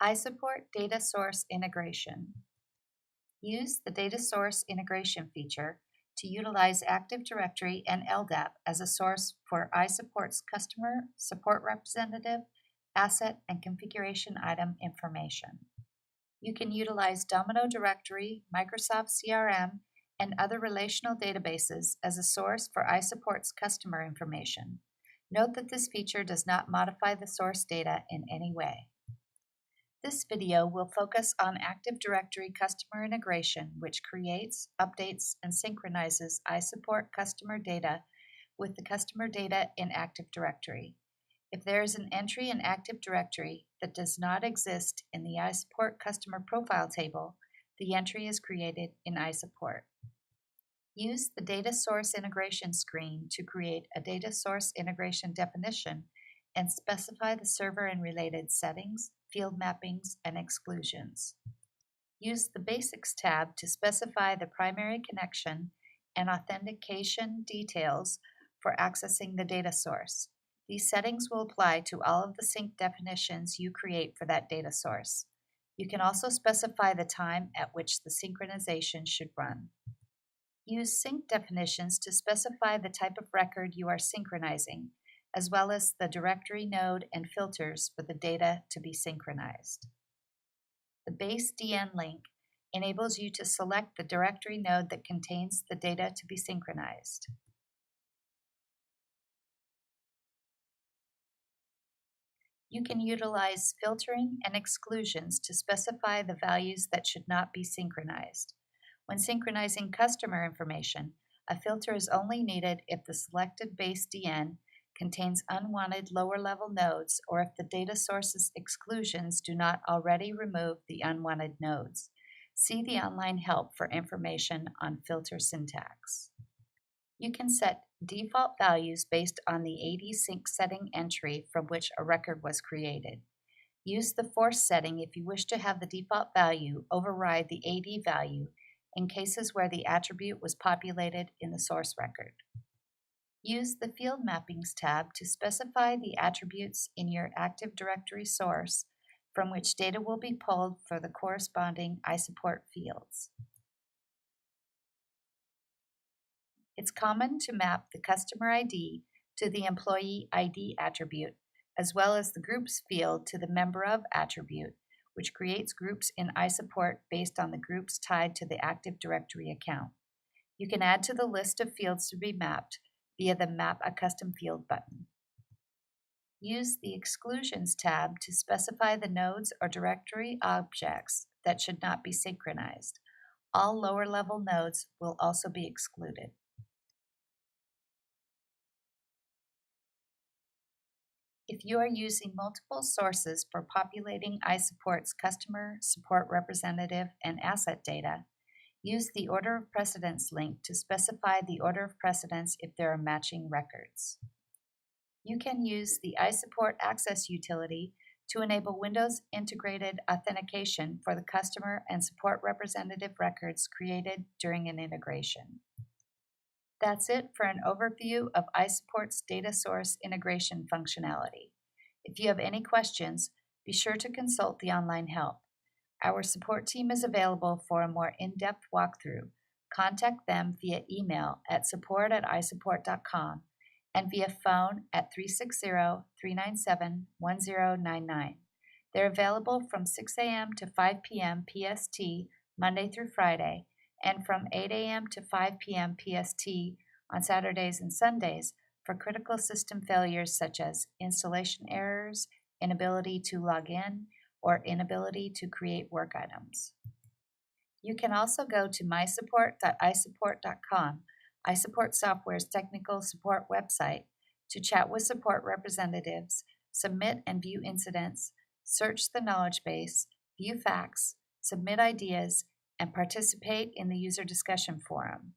iSupport Data Source Integration. Use the Data Source Integration feature to utilize Active Directory and LDAP as a source for iSupport's customer, support representative, asset, and configuration item information. You can utilize Domino Directory, Microsoft CRM, and other relational databases as a source for iSupport's customer information. Note that this feature does not modify the source data in any way. This video will focus on Active Directory customer integration, which creates, updates, and synchronizes iSupport customer data with the customer data in Active Directory. If there is an entry in Active Directory that does not exist in the iSupport customer profile table, the entry is created in iSupport. Use the Data Source Integration screen to create a data source integration definition and specify the server and related settings, field mappings, and exclusions. Use the Basics tab to specify the primary connection and authentication details for accessing the data source. These settings will apply to all of the sync definitions you create for that data source. You can also specify the time at which the synchronization should run. Use sync definitions to specify the type of record you are synchronizing, as well as the directory node and filters for the data to be synchronized. The base DN link enables you to select the directory node that contains the data to be synchronized. You can utilize filtering and exclusions to specify the values that should not be synchronized. When synchronizing customer information, a filter is only needed if the selected base DN contains unwanted lower-level nodes or if the data source's exclusions do not already remove the unwanted nodes. See the online help for information on filter syntax. You can set default values based on the AD sync setting entry from which a record was created. Use the force setting if you wish to have the default value override the AD value in cases where the attribute was populated in the source record. Use the Field Mappings tab to specify the attributes in your Active Directory source from which data will be pulled for the corresponding iSupport fields. It's common to map the customer ID to the employee ID attribute, as well as the groups field to the member of attribute, which creates groups in iSupport based on the groups tied to the Active Directory account. You can add to the list of fields to be mapped via the Map a Custom Field button. Use the Exclusions tab to specify the nodes or directory objects that should not be synchronized. All lower-level nodes will also be excluded. If you are using multiple sources for populating iSupport's customer, support representative, and asset data, use the Order of Precedence link to specify the order of precedence if there are matching records. You can use the iSupport Access utility to enable Windows integrated authentication for the customer and support representative records created during an integration. That's it for an overview of iSupport's data source integration functionality. If you have any questions, be sure to consult the online help. Our support team is available for a more in-depth walkthrough. Contact them via email at support@isupport.com and via phone at 360-397-1099. They're available from 6 a.m. to 5 p.m. PST Monday through Friday, and from 8 a.m. to 5 p.m. PST on Saturdays and Sundays for critical system failures such as installation errors, inability to log in, or inability to create work items. You can also go to mysupport.isupport.com, iSupport Software's technical support website, to chat with support representatives, submit and view incidents, search the knowledge base, view facts, submit ideas, and participate in the user discussion forum.